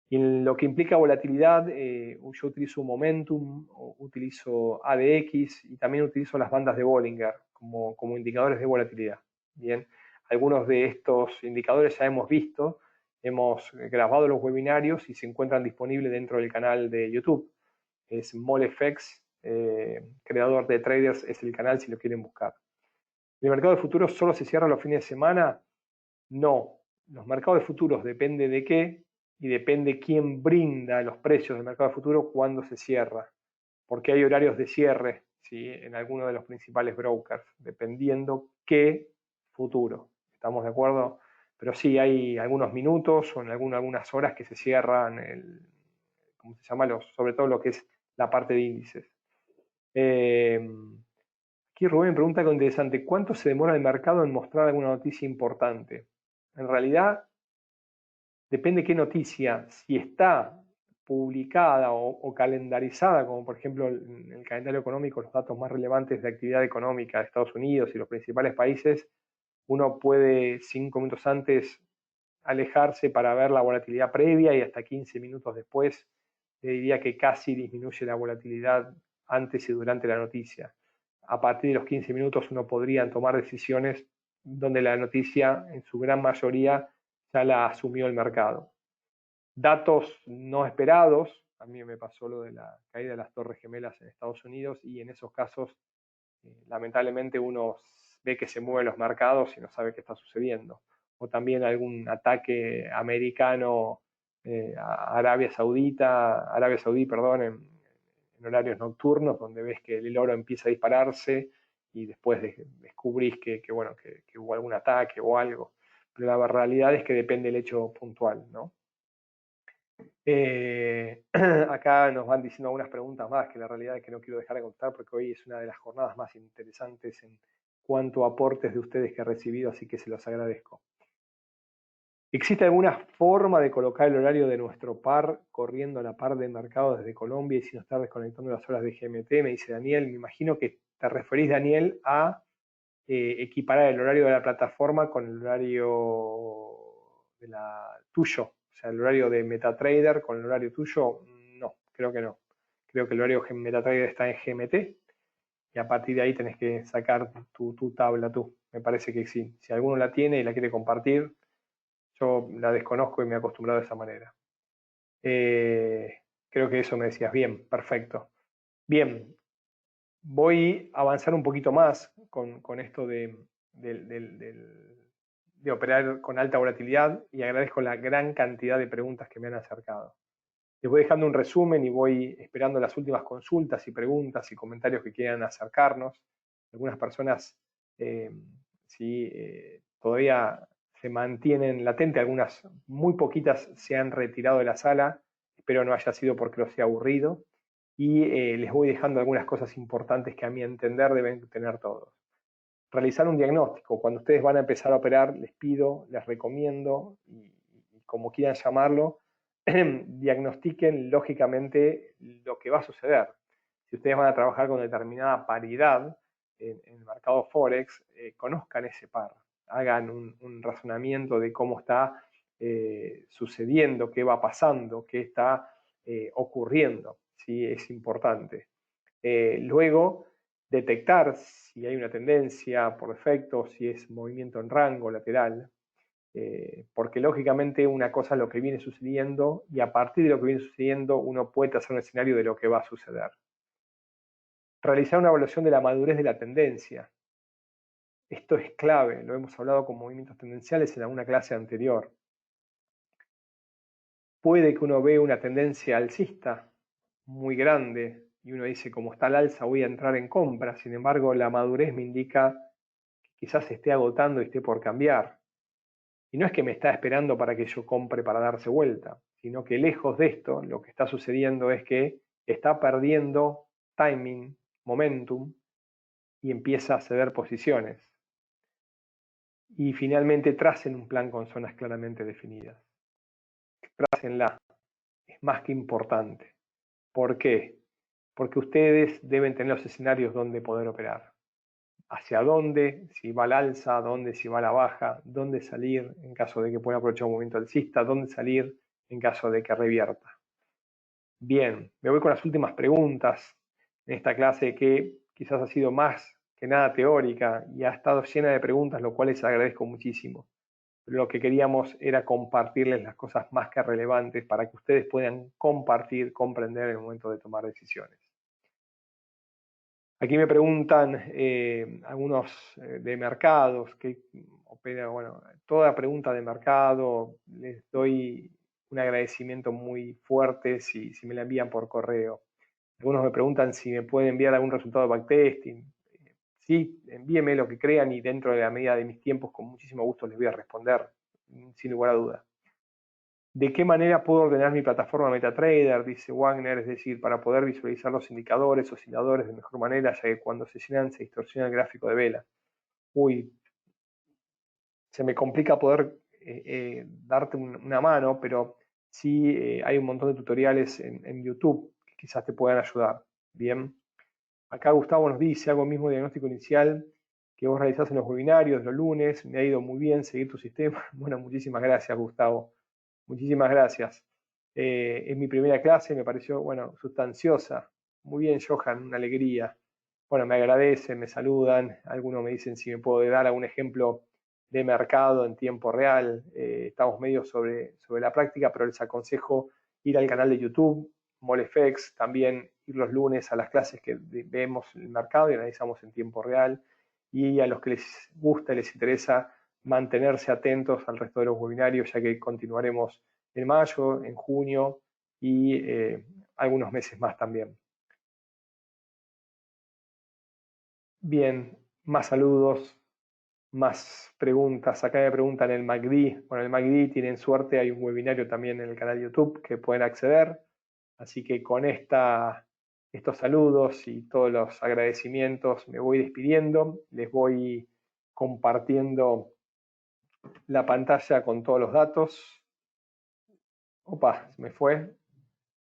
Y en lo que implica volatilidad, yo utilizo Momentum, utilizo ADX y también utilizo las bandas de Bollinger como indicadores de volatilidad. Bien, algunos de estos indicadores ya hemos visto, hemos grabado los webinarios y se encuentran disponibles dentro del canal de YouTube. Es MoleFX, creador de traders, es el canal si lo quieren buscar. ¿El mercado de futuros solo se cierra los fines de semana? No. Los mercados de futuros depende de qué y depende quién brinda los precios del mercado de futuro cuando se cierra. Porque hay horarios de cierre, ¿sí?, en algunos de los principales brokers, dependiendo qué futuro. ¿Estamos de acuerdo? Pero sí hay algunos minutos o en algunas horas que se cierran, ¿cómo se llama? Sobre todo lo que es la parte de índices. Aquí Rubén pregunta algo interesante. ¿Cuánto se demora el mercado en mostrar alguna noticia importante? En realidad, depende qué noticia. Si está publicada o calendarizada, como por ejemplo en el calendario económico, los datos más relevantes de actividad económica de Estados Unidos y los principales países, uno puede 5 minutos antes alejarse para ver la volatilidad previa y hasta 15 minutos después le diría que casi disminuye la volatilidad antes y durante la noticia. A partir de los 15 minutos uno podría tomar decisiones donde la noticia en su gran mayoría ya la asumió el mercado. Datos no esperados, a mí me pasó lo de la caída de las Torres Gemelas en Estados Unidos y en esos casos lamentablemente uno ve que se mueven los mercados y no sabe qué está sucediendo. O también algún ataque americano a Arabia Saudí, perdón, en horarios nocturnos, donde ves que el oro empieza a dispararse y después descubrís que hubo algún ataque o algo. Pero la realidad es que depende del hecho puntual, ¿no? Acá nos van diciendo algunas preguntas más que la realidad es que no quiero dejar de contestar porque hoy es una de las jornadas más interesantes en cuanto a aportes de ustedes que he recibido, así que se los agradezco. ¿Existe alguna forma de colocar el horario de nuestro par corriendo a la par del mercado desde Colombia y sin estar desconectando las horas de GMT? Me dice Daniel. Me imagino que te referís, Daniel, a equiparar el horario de la plataforma con el horario tuyo. O sea, el horario de MetaTrader con el horario tuyo, no, creo que no. Creo que el horario de MetaTrader está en GMT y a partir de ahí tenés que sacar tu tabla tú. Me parece que sí. Si alguno la tiene y la quiere compartir, yo la desconozco y me he acostumbrado de esa manera. Creo que eso me decías. Bien, perfecto. Bien, voy a avanzar un poquito más con esto de operar con alta volatilidad y agradezco la gran cantidad de preguntas que me han acercado. Les voy dejando un resumen y voy esperando las últimas consultas y preguntas y comentarios que quieran acercarnos. Algunas personas todavía se mantienen latentes, algunas muy poquitas se han retirado de la sala, espero no haya sido porque los he aburrido, y les voy dejando algunas cosas importantes que a mi entender deben tener todos. Realizar un diagnóstico. Cuando ustedes van a empezar a operar, les pido, les recomiendo, y como quieran llamarlo, diagnostiquen lógicamente lo que va a suceder. Si ustedes van a trabajar con determinada paridad en el mercado Forex, conozcan ese par, hagan un razonamiento de cómo está sucediendo, qué va pasando, qué está ocurriendo. ¿Sí? Es importante. Luego, detectar si hay una tendencia por defecto, si es movimiento en rango lateral, porque lógicamente una cosa es lo que viene sucediendo y a partir de lo que viene sucediendo uno puede hacer un escenario de lo que va a suceder. Realizar una evaluación de la madurez de la tendencia. Esto es clave, lo hemos hablado con movimientos tendenciales en alguna clase anterior. Puede que uno vea una tendencia alcista muy grande y uno dice, como está al alza voy a entrar en compra, sin embargo la madurez me indica que quizás se esté agotando y esté por cambiar. Y no es que me está esperando para que yo compre para darse vuelta, sino que lejos de esto, lo que está sucediendo es que está perdiendo timing, momentum, y empieza a ceder posiciones. Y finalmente tracen un plan con zonas claramente definidas. Trácenla, es más que importante. ¿Por qué? Porque ustedes deben tener los escenarios donde poder operar. Hacia dónde, si va al alza, dónde, si va a la baja, dónde salir en caso de que pueda aprovechar un movimiento alcista, dónde salir en caso de que revierta. Bien, me voy con las últimas preguntas en esta clase que quizás ha sido más que nada teórica y ha estado llena de preguntas, lo cual les agradezco muchísimo. Pero lo que queríamos era compartirles las cosas más que relevantes para que ustedes puedan compartir, comprender en el momento de tomar decisiones. Aquí me preguntan algunos de mercados, que opera, bueno, toda pregunta de mercado, les doy un agradecimiento muy fuerte si me la envían por correo. Algunos me preguntan si me pueden enviar algún resultado de backtesting. Sí, envíenme lo que crean y dentro de la medida de mis tiempos, con muchísimo gusto les voy a responder, sin lugar a duda. ¿De qué manera puedo ordenar mi plataforma MetaTrader? Dice Wagner, es decir, para poder visualizar los indicadores, osciladores de mejor manera, ya que cuando se llenan se distorsiona el gráfico de vela. Uy, se me complica poder darte una mano, pero sí hay un montón de tutoriales en YouTube que quizás te puedan ayudar. Bien. Acá Gustavo nos dice, hago el mismo diagnóstico inicial que vos realizás en los webinarios los lunes, me ha ido muy bien seguir tu sistema. Bueno, muchísimas gracias, Gustavo. Muchísimas gracias. Es mi primera clase, me pareció, bueno, sustanciosa. Muy bien, Johan, una alegría. Bueno, me agradecen, me saludan. Algunos me dicen si me puedo dar algún ejemplo de mercado en tiempo real. Estamos medio sobre la práctica, pero les aconsejo ir al canal de YouTube, MoleFX, también ir los lunes a las clases que vemos el mercado y analizamos en tiempo real. Y a los que les gusta y les interesa, mantenerse atentos al resto de los webinarios, ya que continuaremos en mayo, en junio y algunos meses más también. Bien, más saludos, más preguntas. Acá me preguntan el MACD. Bueno, el MACD tienen suerte, hay un webinario también en el canal de YouTube que pueden acceder. Así que con estos saludos y todos los agradecimientos me voy despidiendo. Les voy compartiendo la pantalla con todos los datos. Opa, se me fue.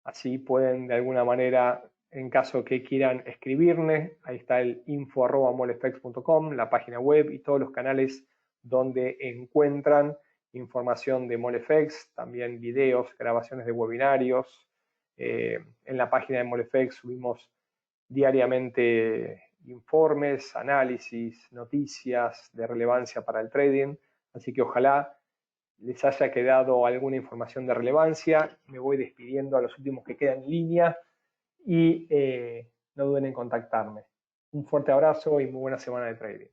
Así pueden de alguna manera, en caso que quieran escribirme, ahí está el info@molefex.com, la página web y todos los canales donde encuentran información de Molefex, también videos, grabaciones de webinarios. En la página de Molefex subimos diariamente informes, análisis, noticias de relevancia para el trading, así que ojalá les haya quedado alguna información de relevancia. Me voy despidiendo a los últimos que quedan en línea y no duden en contactarme. Un fuerte abrazo y muy buena semana de trading.